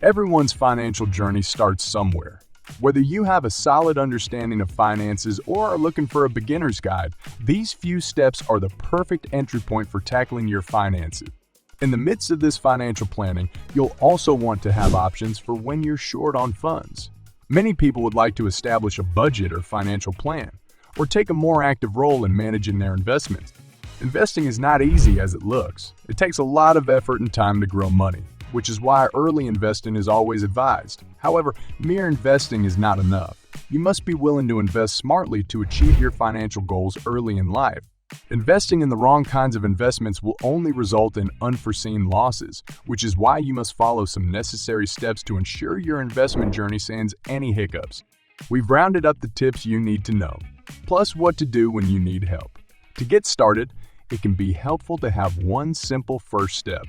Everyone's financial journey starts somewhere. Whether you have a solid understanding of finances or are looking for a beginner's guide, these few steps are the perfect entry point for tackling your finances. In the midst of this financial planning, you'll also want to have options for when you're short on funds. Many people would like to establish a budget or financial plan, or take a more active role in managing their investments. Investing is not easy as it looks. It takes a lot of effort and time to grow money, which is why early investing is always advised. However, mere investing is not enough. You must be willing to invest smartly to achieve your financial goals early in life. Investing in the wrong kinds of investments will only result in unforeseen losses, which is why you must follow some necessary steps to ensure your investment journey sans any hiccups. We've rounded up the tips you need to know, plus what to do when you need help. To get started, it can be helpful to have one simple first step.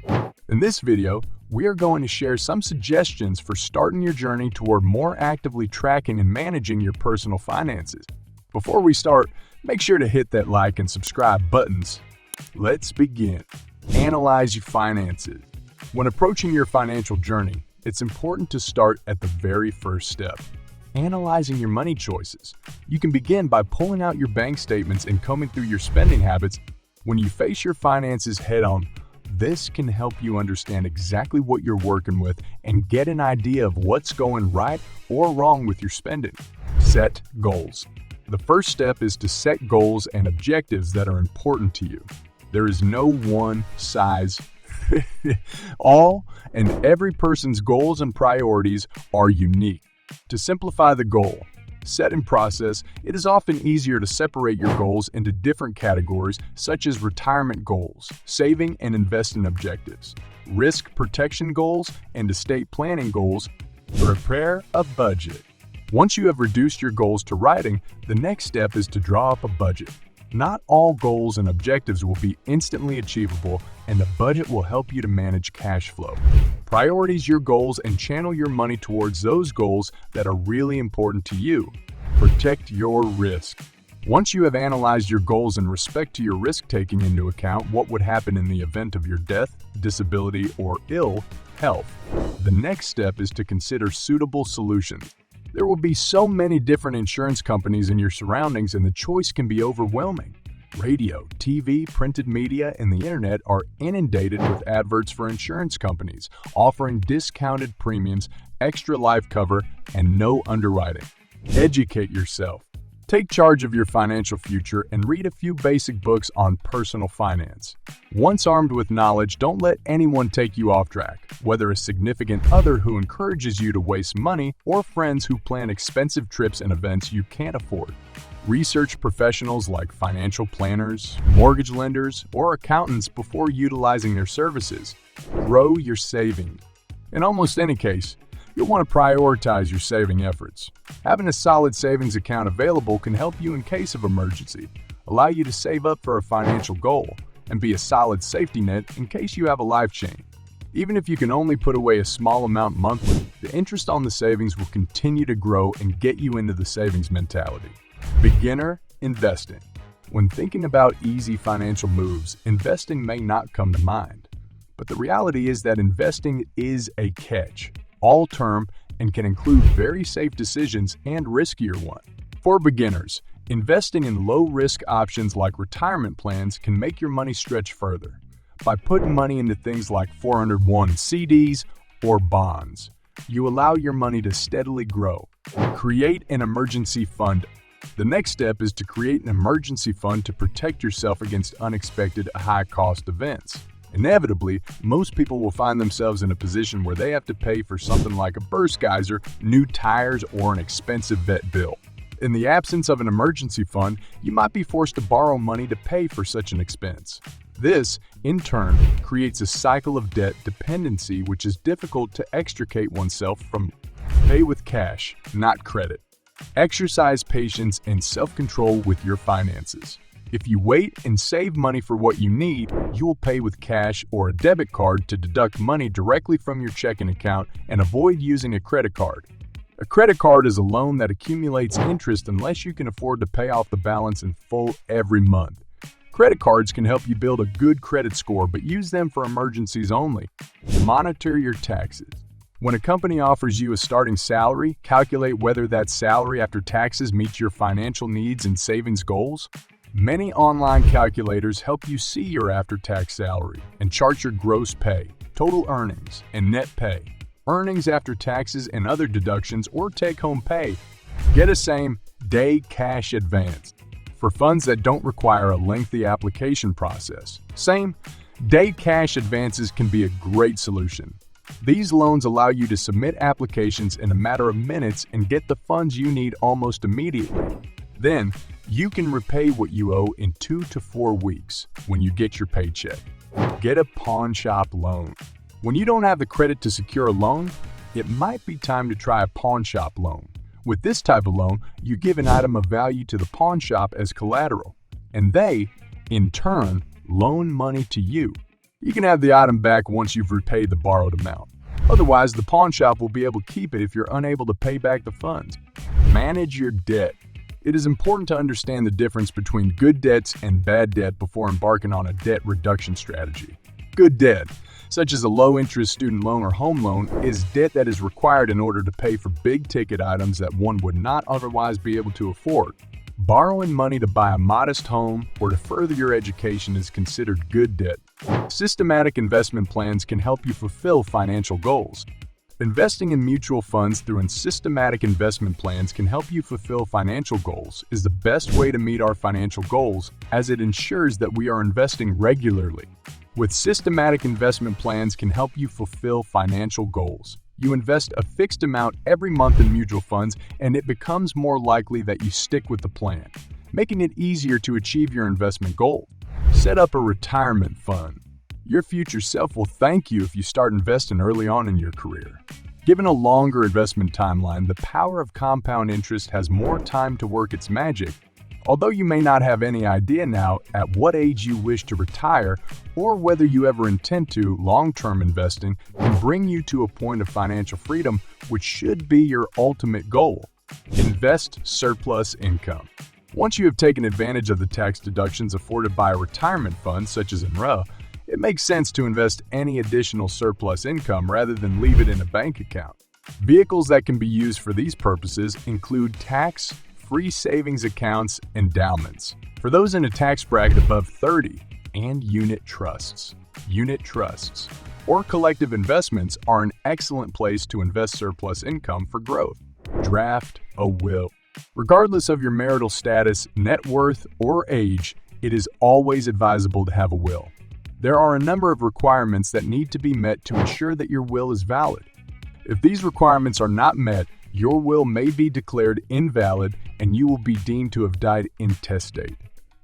In this video, we are going to share some suggestions for starting your journey toward more actively tracking and managing your personal finances. Before we start, make sure to hit that like and subscribe buttons. Let's begin. Analyze your finances. When approaching your financial journey, it's important to start at the very first step, analyzing your money choices. You can begin by pulling out your bank statements and combing through your spending habits. When you face your finances head-on, this can help you understand exactly what you're working with and get an idea of what's going right or wrong with your spending. Set goals. The first step is to set goals and objectives that are important to you. There is no one size fits all, and every person's goals and priorities are unique. To simplify the goal setting process, it is often easier to separate your goals into different categories such as retirement goals, saving and investing objectives, risk protection goals, and estate planning goals. Prepare a budget. Once you have reduced your goals to writing, the next step is to draw up a budget. Not all goals and objectives will be instantly achievable, and the budget will help you to manage cash flow. Prioritize your goals and channel your money towards those goals that are really important to you. Protect your risk. Once you have analyzed your goals in respect to your risk, taking into account what would happen in the event of your death, disability, or ill health, the next step is to consider suitable solutions. There will be so many different insurance companies in your surroundings, and the choice can be overwhelming. Radio, TV, printed media, and the internet are inundated with adverts for insurance companies, offering discounted premiums, extra life cover, and no underwriting. Educate yourself. Take charge of your financial future and read a few basic books on personal finance. Once armed with knowledge, don't let anyone take you off track, whether a significant other who encourages you to waste money or friends who plan expensive trips and events you can't afford. Research professionals like financial planners, mortgage lenders, or accountants before utilizing their services. Grow your savings. In almost any case, you'll want to prioritize your saving efforts. Having a solid savings account available can help you in case of emergency, allow you to save up for a financial goal, and be a solid safety net in case you have a life change. Even if you can only put away a small amount monthly, the interest on the savings will continue to grow and get you into the savings mentality. Beginner investing. When thinking about easy financial moves, investing may not come to mind. But the reality is that investing is a catch, all term, and can include very safe decisions and riskier ones. For beginners, investing in low-risk options like retirement plans can make your money stretch further. By putting money into things like 401 CDs or bonds, you allow your money to steadily grow. Create an emergency fund. The next step is to create an emergency fund to protect yourself against unexpected high-cost events. Inevitably, most people will find themselves in a position where they have to pay for something like a burst geyser, new tires, or an expensive vet bill. In the absence of an emergency fund, you might be forced to borrow money to pay for such an expense. This, in turn, creates a cycle of debt dependency which is difficult to extricate oneself from. Pay with cash, not credit. Exercise patience and self-control with your finances. If you wait and save money for what you need, you will pay with cash or a debit card to deduct money directly from your checking account and avoid using a credit card. A credit card is a loan that accumulates interest unless you can afford to pay off the balance in full every month. Credit cards can help you build a good credit score, but use them for emergencies only. Monitor your taxes. When a company offers you a starting salary, calculate whether that salary after taxes meets your financial needs and savings goals. Many online calculators help you see your after-tax salary and chart your gross pay, total earnings, and net pay, earnings after taxes and other deductions, or take-home pay. Get a same-day cash advance for funds that don't require a lengthy application process. Same-day cash advances can be a great solution. These loans allow you to submit applications in a matter of minutes and get the funds you need almost immediately. Then, you can repay what you owe in 2 to 4 weeks when you get your paycheck. Get a pawn shop loan. When you don't have the credit to secure a loan, it might be time to try a pawn shop loan. With this type of loan, you give an item of value to the pawn shop as collateral, and they, in turn, loan money to you. You can have the item back once you've repaid the borrowed amount. Otherwise, the pawn shop will be able to keep it if you're unable to pay back the funds. Manage your debt. It is important to understand the difference between good debts and bad debt before embarking on a debt reduction strategy. Good debt, such as a low-interest student loan or home loan, is debt that is required in order to pay for big-ticket items that one would not otherwise be able to afford. Borrowing money to buy a modest home or to further your education is considered good debt. Systematic investment plans can help you fulfill financial goals. Investing in mutual funds through systematic investment plans can help you fulfill financial goals is the best way to meet our financial goals, as it ensures that we are investing regularly. With systematic investment plans can help you fulfill financial goals. You invest a fixed amount every month in mutual funds, and it becomes more likely that you stick with the plan, making it easier to achieve your investment goal. Set up a retirement fund. Your future self will thank you if you start investing early on in your career. Given a longer investment timeline, the power of compound interest has more time to work its magic. Although you may not have any idea now at what age you wish to retire or whether you ever intend to, long-term investing can bring you to a point of financial freedom, which should be your ultimate goal. Invest surplus income. Once you have taken advantage of the tax deductions afforded by a retirement fund such as IRA, it makes sense to invest any additional surplus income rather than leave it in a bank account. Vehicles that can be used for these purposes include tax-free savings accounts, endowments for those in a tax bracket above 30, and unit trusts. Unit trusts or collective investments are an excellent place to invest surplus income for growth. Draft a will. Regardless of your marital status, net worth, or age, it is always advisable to have a will. There are a number of requirements that need to be met to ensure that your will is valid. If these requirements are not met, your will may be declared invalid and you will be deemed to have died intestate.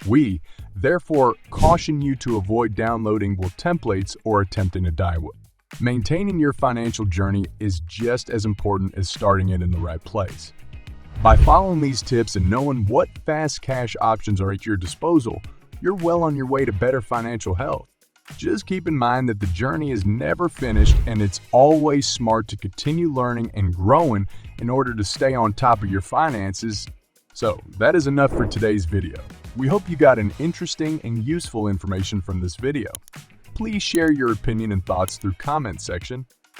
We, therefore, caution you to avoid downloading will templates or attempting to die will. Maintaining your financial journey is just as important as starting it in the right place. By following these tips and knowing what fast cash options are at your disposal, you're well on your way to better financial health. Just keep in mind that the journey is never finished, and it's always smart to continue learning and growing in order to stay on top of your finances. So, that is enough for today's video. We hope you got an interesting and useful information from this video. Please share your opinion and thoughts through comment section.